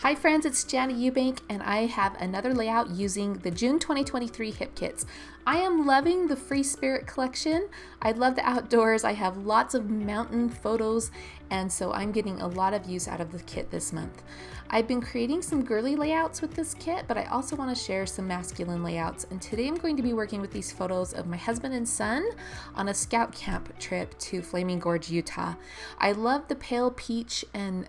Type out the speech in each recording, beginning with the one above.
Hi friends, it's Jana Eubank and I have another layout using the June 2023 Hip Kits. I am loving the Free Spirit collection. I love the outdoors. I have lots of mountain photos and so I'm getting a lot of use out of the kit this month. I've been creating some girly layouts with this kit, but I also want to share some masculine layouts. And today I'm going to be working with these photos of my husband and son on a scout camp trip to Flaming Gorge, Utah. I love the pale peach and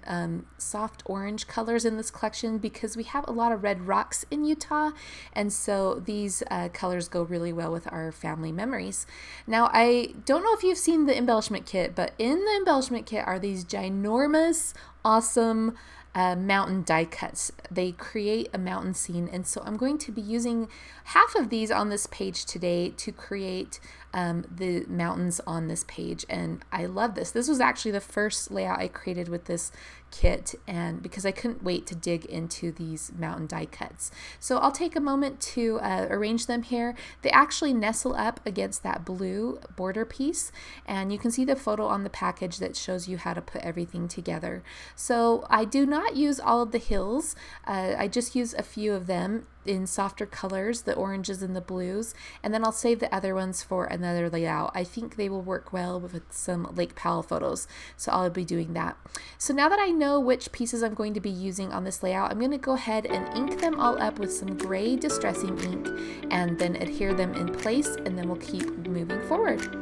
soft orange colors in this collection because we have a lot of red rocks in Utah, and so these colors go really well with our family memories. Now, I don't know if you've seen the embellishment kit, but in the embellishment kit are these ginormous, awesome mountain die cuts. They create a mountain scene, and so I'm going to be using half of these on this page today to create the mountains on this page, and I love this. This was actually the first layout I created with this kit, and because I couldn't wait to dig into these mountain die cuts. So I'll take a moment to arrange them here. They actually nestle up against that blue border piece, and you can see the photo on the package that shows you how to put everything together. So I do not use all of the hills. I just use a few of them in softer colors, the oranges and the blues, and then I'll save the other ones for another layout. I think they will work well with some Lake Powell photos, so I'll be doing that. So now that I know which pieces I'm going to be using on this layout, I'm going to go ahead and ink them all up with some gray distressing ink and then adhere them in place, and then we'll keep moving forward.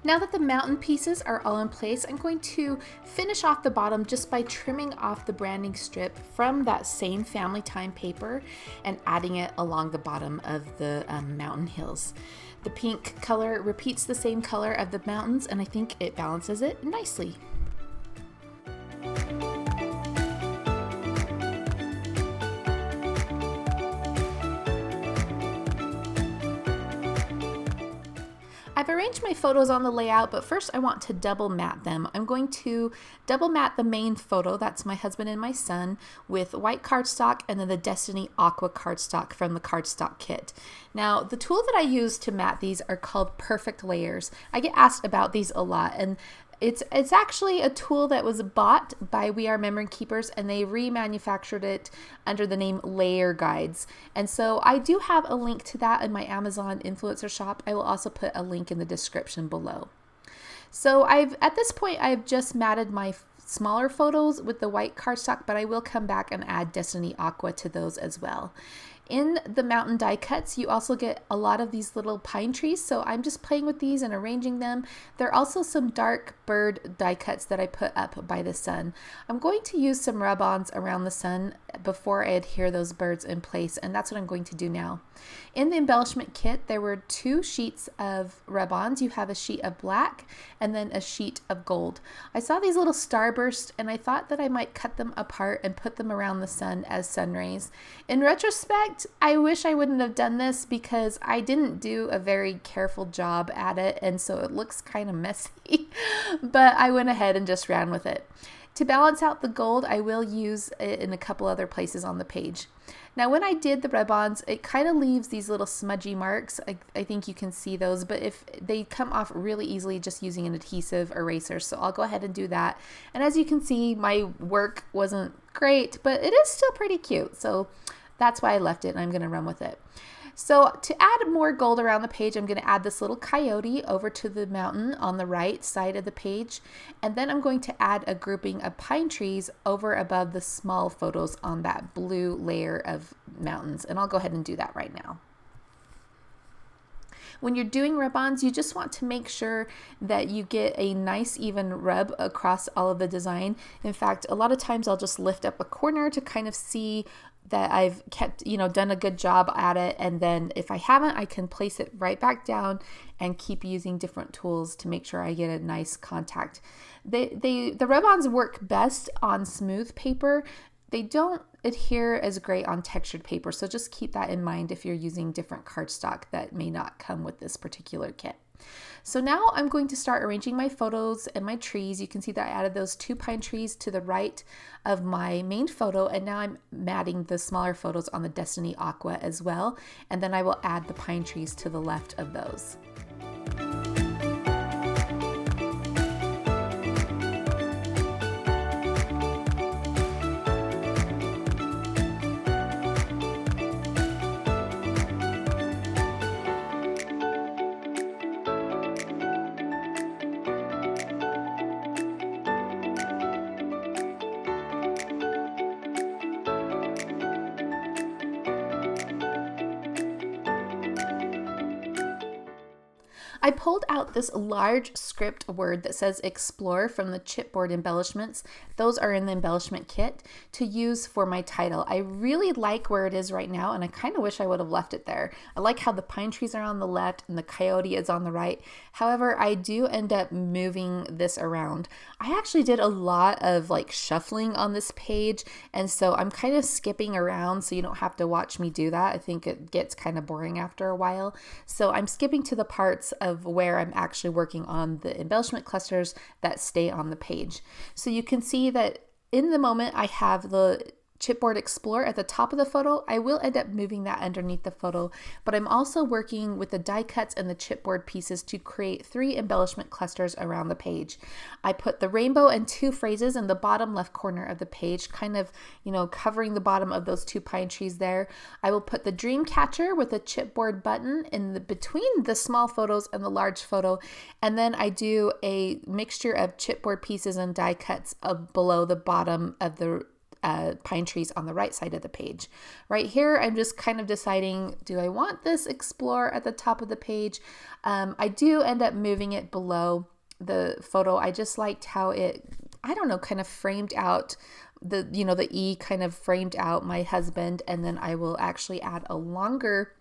Now that the mountain pieces are all in place, I'm going to finish off the bottom just by trimming off the branding strip from that same Family Time paper and adding it along the bottom of the mountain hills. The pink color repeats the same color of the mountains, and I think it balances it nicely. I've arranged my photos on the layout, but first I want to double matte them. I'm going to double matte the main photo, that's my husband and my son, with white cardstock and then the Destiny Aqua cardstock from the cardstock kit. Now, the tool that I use to matte these are called Perfect Layers. I get asked about these a lot, and it's actually a tool that was bought by We Are Memory Keepers, and they remanufactured it under the name Layer Guides. And so I do have a link to that in my Amazon influencer shop. I will also put a link in the description below. So at this point I've just matted my smaller photos with the white cardstock, but I will come back and add Destiny Aqua to those as well. In the mountain die cuts, you also get a lot of these little pine trees, so I'm just playing with these and arranging them. There are also some dark bird die cuts that I put up by the sun. I'm going to use some rub-ons around the sun before I adhere those birds in place, and that's what I'm going to do now. In the embellishment kit, there were 2 sheets of rub-ons. You have a sheet of black and then a sheet of gold. I saw these little starbursts, and I thought that I might cut them apart and put them around the sun as sun rays. In retrospect, I wish I wouldn't have done this because I didn't do a very careful job at it, and so it looks kind of messy, but I went ahead and just ran with it. To balance out the gold, I will use it in a couple other places on the page. Now, when I did the rub-ons, it kind of leaves these little smudgy marks. I think you can see those, but if they come off really easily just using an adhesive eraser, so I'll go ahead and do that. And as you can see, my work wasn't great, but it is still pretty cute, so that's why I left it, and I'm going to run with it. So to add more gold around the page, I'm going to add this little coyote over to the mountain on the right side of the page. And then I'm going to add a grouping of pine trees over above the small photos on that blue layer of mountains. And I'll go ahead and do that right now. When you're doing rub-ons, you just want to make sure that you get a nice even rub across all of the design. In fact, a lot of times I'll just lift up a corner to kind of see that I've done a good job at it, and then if I haven't, I can place it right back down and keep using different tools to make sure I get a nice contact. The rub-ons work best on smooth paper. they don't adhere as great on textured paper, so just keep that in mind if you're using different cardstock that may not come with this particular kit. So now I'm going to start arranging my photos and my trees. You can see that I added those 2 pine trees to the right of my main photo, and now I'm matting the smaller photos on the Destiny Aqua as well, and then I will add the pine trees to the left of those. I pulled out this large script word that says explore from the chipboard embellishments. Those are in the embellishment kit to use for my title. I really like where it is right now, and I kind of wish I would have left it there. I like how the pine trees are on the left and the coyote is on the right. However, I do end up moving this around. I actually did a lot of like shuffling on this page, and so I'm kind of skipping around so you don't have to watch me do that. I think it gets kind of boring after a while. So I'm skipping to the parts of where I'm actually working on the embellishment clusters that stay on the page. So you can see that in the moment I have the chipboard Explore at the top of the photo. I will end up moving that underneath the photo, but I'm also working with the die cuts and the chipboard pieces to create 3 embellishment clusters around the page. I put the rainbow and 2 phrases in the bottom left corner of the page, kind of, covering the bottom of those 2 pine trees there. I will put the dream catcher with a chipboard button between the small photos and the large photo, and then I do a mixture of chipboard pieces and die cuts below the bottom of the pine trees on the right side of the page. Right here, I'm just kind of deciding, do I want this Explore at the top of the page? I do end up moving it below the photo. I just liked how it, kind of framed out the E kind of framed out my husband, and then I will actually add a longer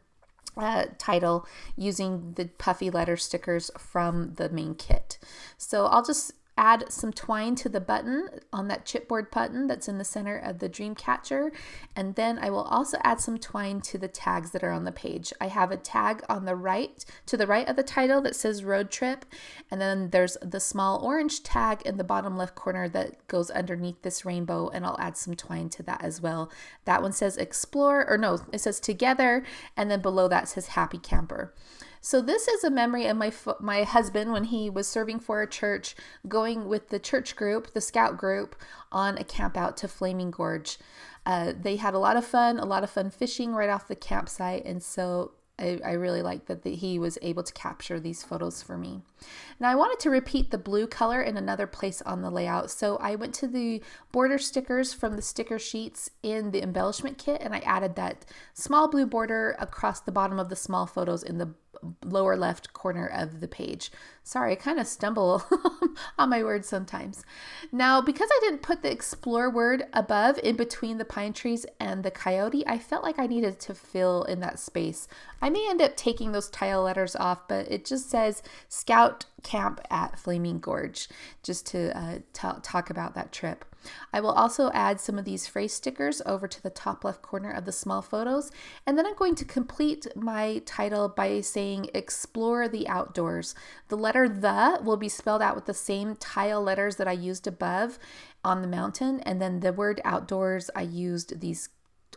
title using the puffy letter stickers from the main kit. So I'll just add some twine to the button on that chipboard button that's in the center of the dream catcher, and then I will also add some twine to the tags that are on the page. I have a tag on the right, to the right of the title, that says road trip, and then there's the small orange tag in the bottom left corner that goes underneath this rainbow, and I'll add some twine to that as well. That one says explore, or no, it says together, and then below that says happy camper. So this is a memory of my husband when he was serving for a church, going with the church group, the scout group, on a camp out to Flaming Gorge. They had a lot of fun fishing right off the campsite, and so I really like that he was able to capture these photos for me. Now I wanted to repeat the blue color in another place on the layout, so I went to the border stickers from the sticker sheets in the embellishment kit, and I added that small blue border across the bottom of the small photos in the lower left corner of the page. Sorry, I kind of stumble on my words sometimes. Now, because I didn't put the explore word above in between the pine trees and the coyote, I felt like I needed to fill in that space. I may end up taking those tile letters off, but it just says Scout Camp at Flaming Gorge, just to talk about that trip. I will also add some of these phrase stickers over to the top left corner of the small photos, and then I'm going to complete my title by saying explore the outdoors. The letter "the" will be spelled out with the same tile letters that I used above on the mountain, and then the word outdoors, I used these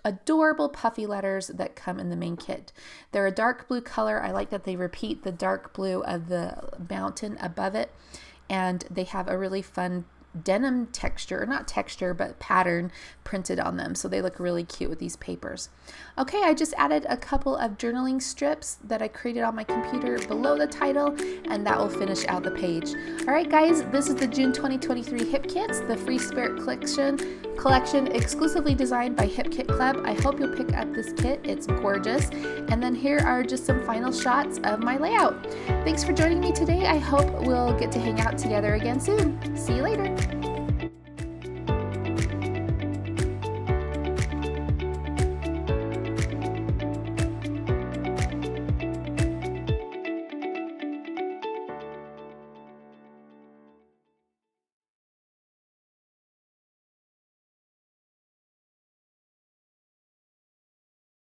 adorable puffy letters that come in the main kit. They're a dark blue color. I like that they repeat the dark blue of the mountain above it, and they have a really fun denim texture, or not texture, but pattern printed on them. So they look really cute with these papers. Okay, I just added a couple of journaling strips that I created on my computer below the title, and that will finish out the page. All right, guys, this is the June 2023 Hip Kits, the Free Spirit collection exclusively designed by Hip Kit Club. I hope you'll pick up this kit. It's gorgeous. And then here are just some final shots of my layout. Thanks for joining me today. I hope we'll get to hang out together again soon. See you later.